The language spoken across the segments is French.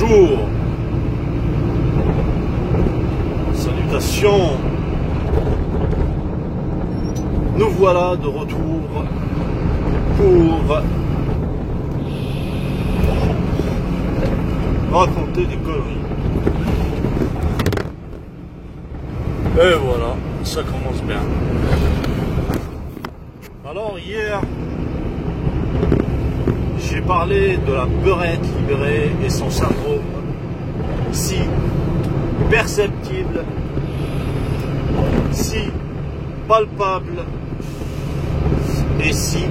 Bonjour, salutations, nous voilà de retour pour raconter des conneries. Et voilà, ça commence bien. Alors hier, j'ai parlé de la beurette libérée et son syndrome si perceptible, si palpable et si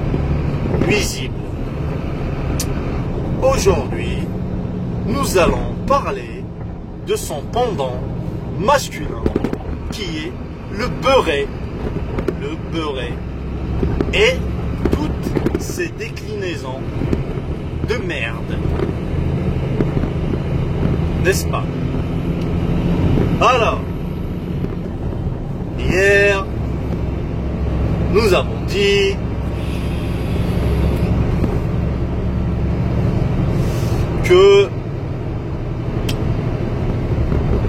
nuisible. Aujourd'hui, nous allons parler de son pendant masculin qui est le beurré. Le beurré et toutes ses déclinaisons de merde. N'est-ce pas? Alors, hier, nous avons dit que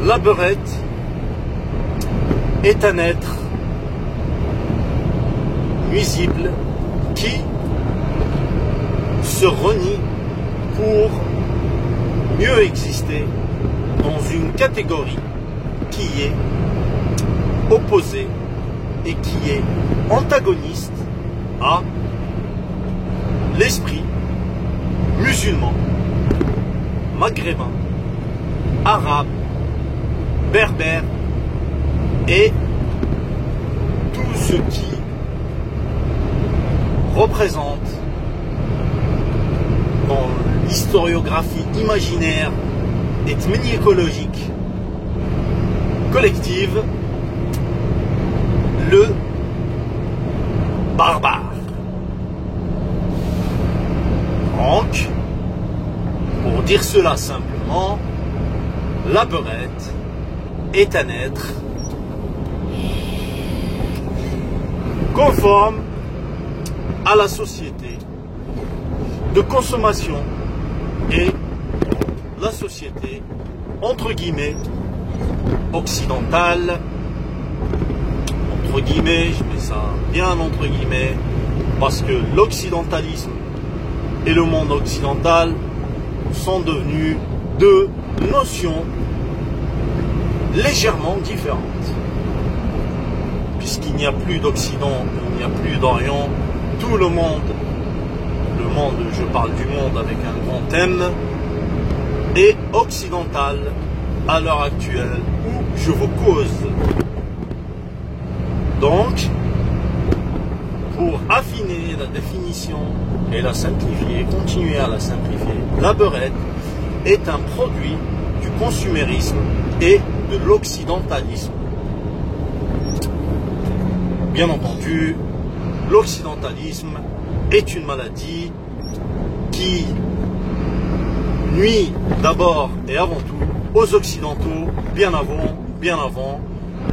la beurette est un être nuisible qui se renie pour mieux exister dans une catégorie qui est opposée et qui est antagoniste à l'esprit musulman, maghrébin, arabe, berbère et tout ce qui représente dans l'historiographie imaginaire et écologique collective le barbare. Donc, pour dire cela simplement, la beurette est un être conforme à la société de consommation et la société entre guillemets occidentale, entre guillemets, je mets ça bien entre guillemets parce que l'occidentalisme et le monde occidental sont devenus deux notions légèrement différentes, puisqu'il n'y a plus d'Occident, il n'y a plus d'Orient, tout le monde, je parle du monde avec un grand M, est occidental à l'heure actuelle où je vous cause. Donc, pour affiner la définition et la simplifier, continuer à la simplifier, la beurette est un produit du consumérisme et de l'occidentalisme. Bien entendu, l'occidentalisme est une maladie qui nuit d'abord et avant tout aux occidentaux, bien avant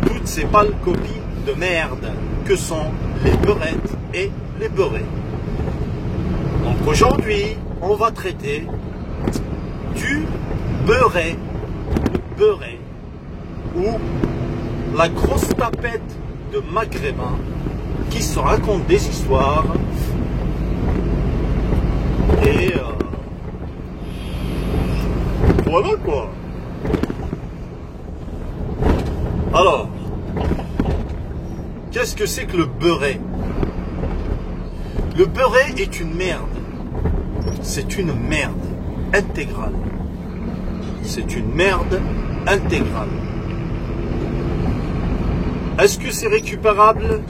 toutes ces pâles copies de merde que sont les beurettes et les beurrés. Donc aujourd'hui, on va traiter du beurré, ou la grosse tapette de maghrébins qui se racontent des histoires et voilà quoi. Alors, qu'est-ce que c'est que le beurré? Le beurré est une merde. C'est une merde intégrale. C'est une merde intégrale. Est-ce que c'est récupérable?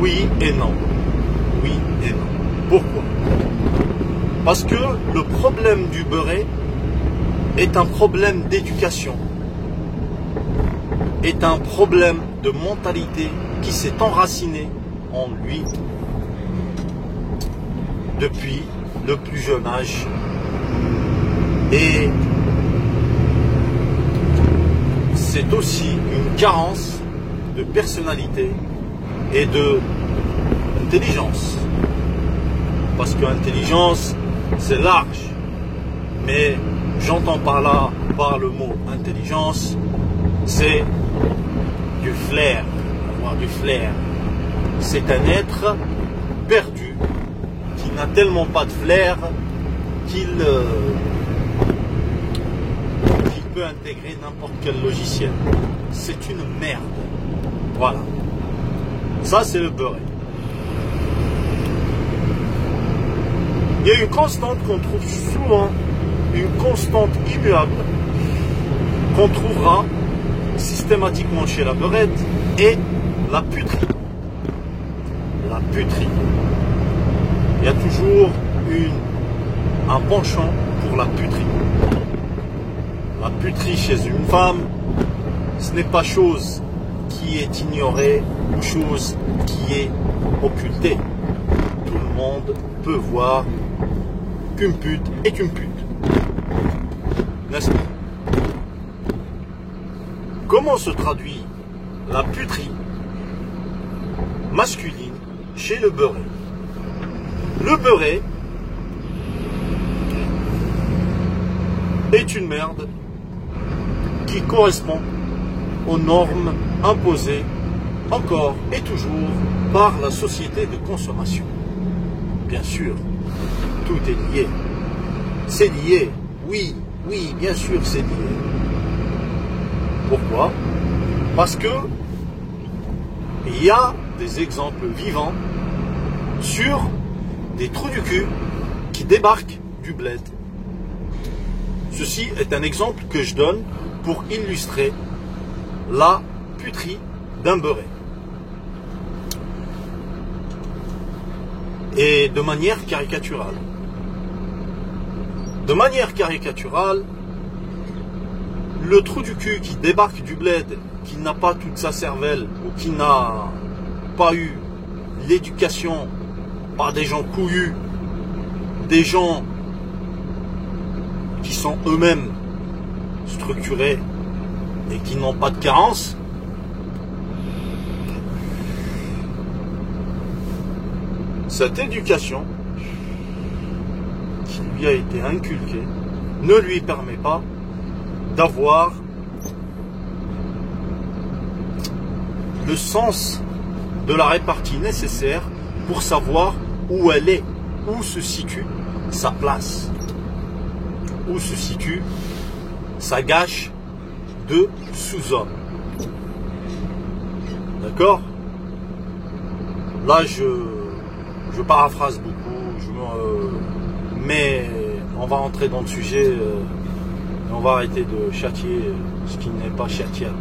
Oui et non. Oui et non. Pourquoi? Parce que le problème du beurré est un problème d'éducation, est un problème de mentalité qui s'est enraciné en lui depuis le plus jeune âge. Et c'est aussi une carence de personnalité et d'intelligence. Parce que l'intelligence, c'est large. Mais j'entends par là, par le mot intelligence, c'est du flair, avoir du flair. C'est un être perdu qui n'a tellement pas de flair qu'il peut intégrer n'importe quel logiciel. C'est une merde. Voilà. Ça, c'est le beurré. Il y a une constante qu'on trouve souvent, une constante immuable qu'on trouvera systématiquement chez la beurette et la puterie. La puterie. Il y a toujours un penchant pour la puterie. La puterie chez une femme, ce n'est pas chose qui est ignorée ou chose qui est occultée. Tout le monde peut voir qu'une pute est une pute. N'est-ce pas? Comment se traduit la puterie masculine chez le beurré? Le beurré est une merde qui correspond aux normes imposées encore et toujours par la société de consommation. Bien sûr, tout est lié. C'est lié. Oui, bien sûr, c'est lié. Pourquoi? Parce que il y a des exemples vivants sur des trous du cul qui débarquent du bled. Ceci est un exemple que je donne pour illustrer la puterie d'un beurré. Et de manière caricaturale. De manière caricaturale, le trou du cul qui débarque du bled, qui n'a pas toute sa cervelle, ou qui n'a pas eu l'éducation par des gens couillus, des gens qui sont eux-mêmes structurés et qui n'ont pas de carence, cette éducation qui lui a été inculquée ne lui permet pas d'avoir le sens de la répartie nécessaire pour savoir où elle est, où se situe sa place, où se situe sa gâche de sous-homme. D'accord? Là, je paraphrase beaucoup, mais on va entrer dans le sujet et on va arrêter de châtier ce qui n'est pas châtiable.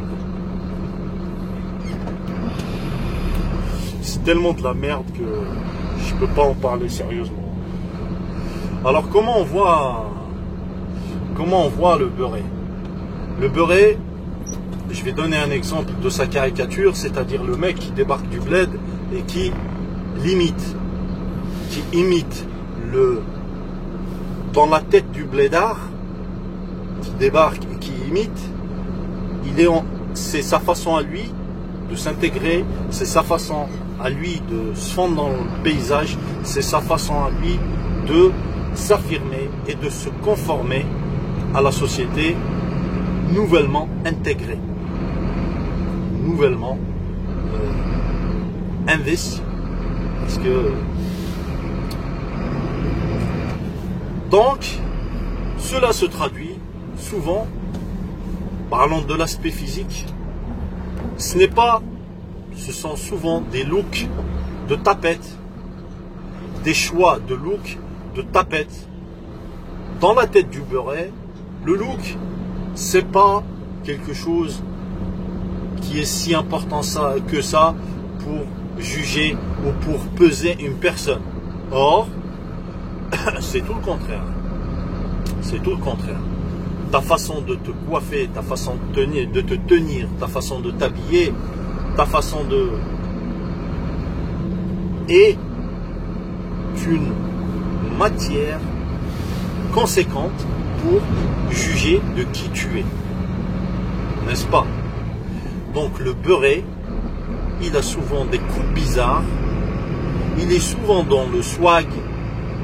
C'est tellement de la merde que je peux pas en parler sérieusement. Alors comment on voit le beurré? Le beurré, je vais donner un exemple de sa caricature, c'est-à-dire le mec qui débarque du bled et qui imite dans la tête du blédard, qui débarque et qui imite, c'est sa façon à lui de s'intégrer, c'est sa façon à lui de se fondre dans le paysage, c'est sa façon à lui de s'affirmer et de se conformer à la société nouvellement intégrée, nouvellement investie. Parce que donc cela se traduit souvent, parlant de l'aspect physique, ce sont souvent des looks de tapette, des choix de look de tapette. Dans la tête du beurré, le look, c'est pas quelque chose qui est si important que ça pour juger ou pour peser une personne. Or, c'est tout le contraire. C'est tout le contraire. Ta façon de te coiffer, ta façon de te tenir, ta façon de t'habiller, ta façon de... est une matière conséquente pour juger de qui tu es. N'est-ce pas? Donc le beurré, il a souvent des coups bizarres, il est souvent dans le swag,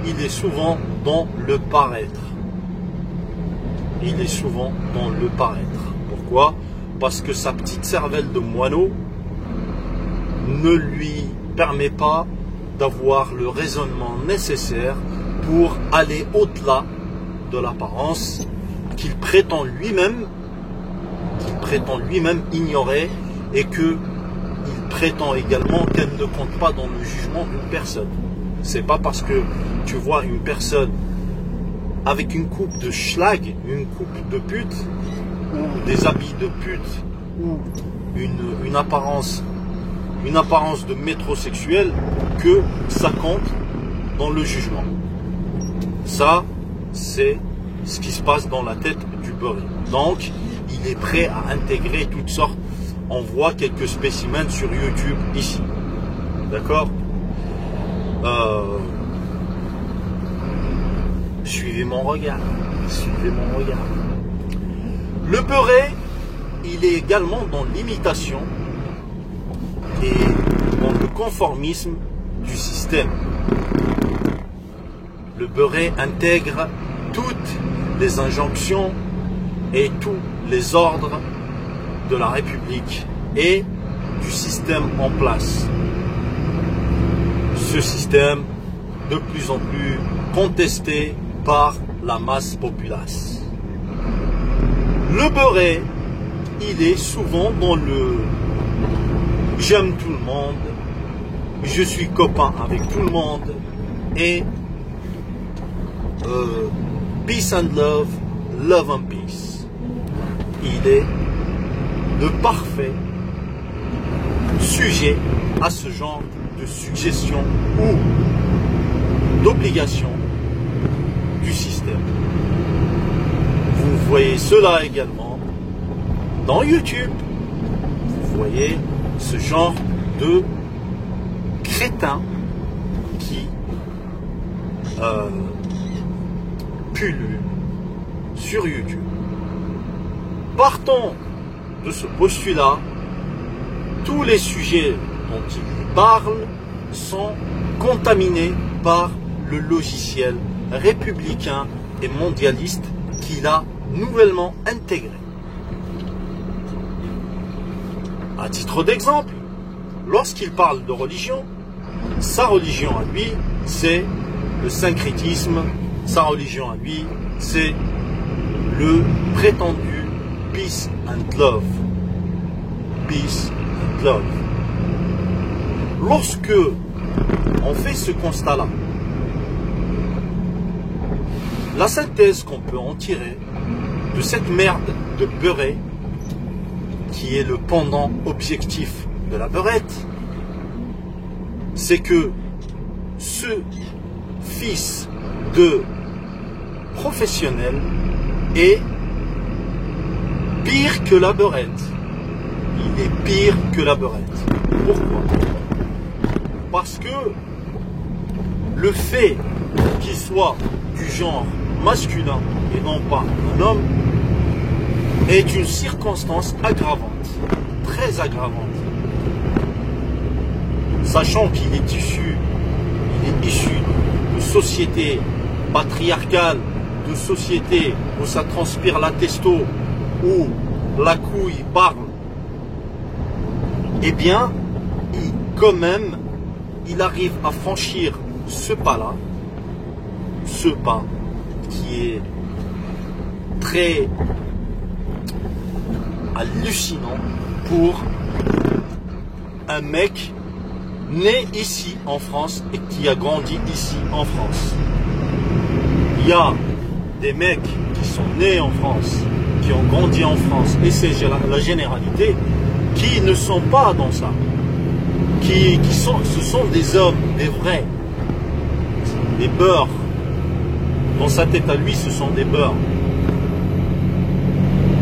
il est souvent dans le paraître. il est souvent dans le paraître. Pourquoi? Parce que sa petite cervelle de moineau ne lui permet pas d'avoir le raisonnement nécessaire pour aller au-delà de l'apparence qu'il prétend lui-même ignorer, et qu'il prétend également qu'elle ne compte pas dans le jugement d'une personne. C'est pas parce que tu vois une personne avec une coupe de schlag, une coupe de pute, ou des habits de pute, ou une apparence de métrosexuel, que ça compte dans le jugement. Ça, c'est ce qui se passe dans la tête du beurré. Donc, il est prêt à intégrer toutes sortes. On voit quelques spécimens sur YouTube ici. D'accord? Suivez mon regard. Suivez mon regard. Le beurré, il est également dans l'imitation et dans le conformisme du système. Le beurré intègre toutes les injonctions et tous les ordres de la République et du système en place. Ce système de plus en plus contesté par la masse populace. Le beurré, il est souvent dans le j'aime tout le monde, je suis copain avec tout le monde, et peace and love, love and peace. Il est le parfait sujet à ce genre de suggestion ou d'obligation du système. Vous voyez cela également dans YouTube. Vous voyez ce genre de crétin qui pullule sur YouTube. Partons de ce postulat, tous les sujets dont il parle sont contaminés par le logiciel républicain et mondialiste qu'il a nouvellement intégré. À titre d'exemple, lorsqu'il parle de religion, sa religion à lui, c'est le syncrétisme, sa religion à lui, c'est le prétendu peace and love. Peace and love. Lorsque on fait ce constat-là, la synthèse qu'on peut en tirer de cette merde de beurré, qui est le pendant objectif de la beurrette, c'est que ce fils de professionnel est pire que la beurrette. Il est pire que la beurrette. Pourquoi? Parce que le fait qu'il soit du genre masculin et non pas un homme est une circonstance aggravante, très aggravante. Sachant qu'il est issu de sociétés patriarcales, de sociétés où ça transpire la testo, où la couille parle, eh bien, quand même, il arrive à franchir ce pas-là, ce pas qui est très hallucinant pour un mec né ici en France et qui a grandi ici en France. Il y a des mecs qui sont nés en France, qui ont grandi en France, et c'est la généralité, qui ne sont pas dans ça. Ce sont des hommes, des vrais, des beurs. Dans sa tête à lui, ce sont des beurs.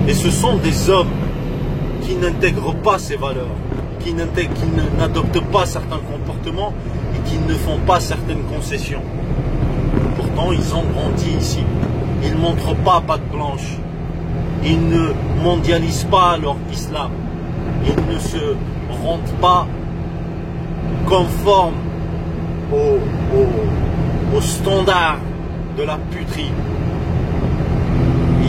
Et ce sont des hommes qui n'intègrent pas ces valeurs, qui n'adoptent pas certains comportements et qui ne font pas certaines concessions. Pourtant, ils ont grandi ici. Ils ne montrent pas patte blanche. Ils ne mondialisent pas leur islam. Ils ne se rendent pas conformes aux standards de la puterie.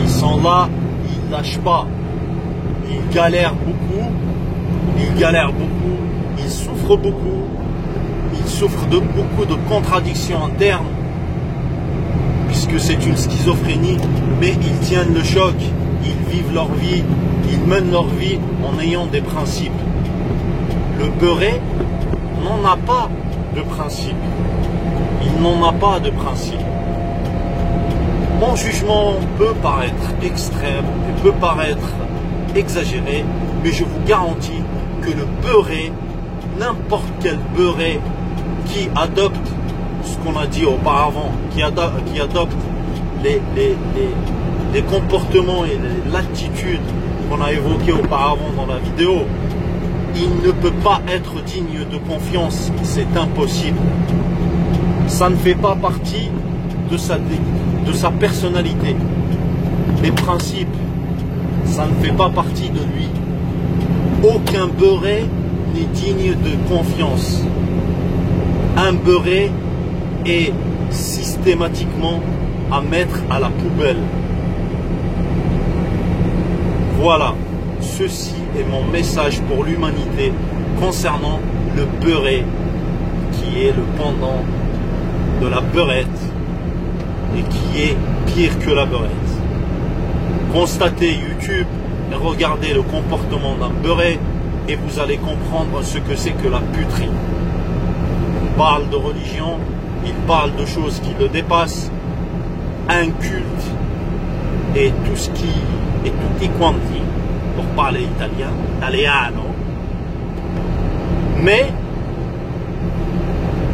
Ils sont là, ils lâchent pas. Ils galèrent beaucoup. Ils souffrent beaucoup. Ils souffrent de beaucoup de contradictions internes, puisque c'est une schizophrénie, mais ils tiennent le choc. Ils vivent leur vie. Ils mènent leur vie en ayant des principes. Le beurré n'en a pas de principe. Il n'en a pas de principe. Mon jugement peut paraître extrême et peut paraître exagéré, mais je vous garantis que le beurré, n'importe quel beurré qui adopte ce qu'on a dit auparavant, qui adopte les comportements et l'attitude qu'on a évoqué auparavant dans la vidéo, il ne peut pas être digne de confiance, c'est impossible. Ça ne fait pas partie de sa personnalité. Les principes, ça ne fait pas partie de lui. Aucun beurré n'est digne de confiance. Un beurré est systématiquement à mettre à la poubelle. Voilà, ceci est mon message pour l'humanité concernant le beurré, qui est le pendant de la beurette et qui est pire que la beurette. Constatez YouTube et regardez le comportement d'un beurré et vous allez comprendre ce que c'est que la puterie. Il parle de religion, il parle de choses qui le dépassent, un culte et tout ce qui est tutti quanti, pour parler italien, italiano. Mais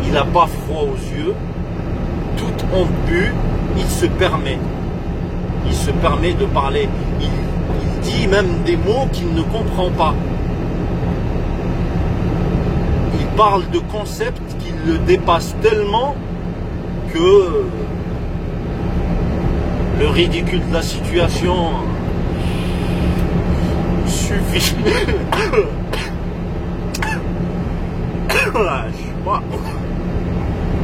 il n'a pas froid aux yeux, toute honte bue, il se permet de parler, il dit même des mots qu'il ne comprend pas. Il parle de concepts qui le dépassent tellement que le ridicule de la situation suffit.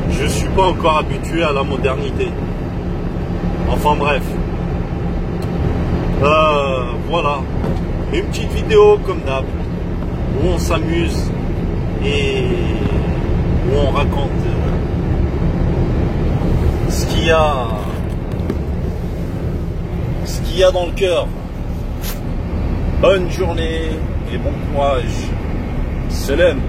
Je suis pas encore habitué à la modernité. Enfin bref. Voilà. Une petite vidéo comme d'hab, où on s'amuse et où on raconte ce qu'il y a dans le cœur. Bonne journée et bon courage. Salam.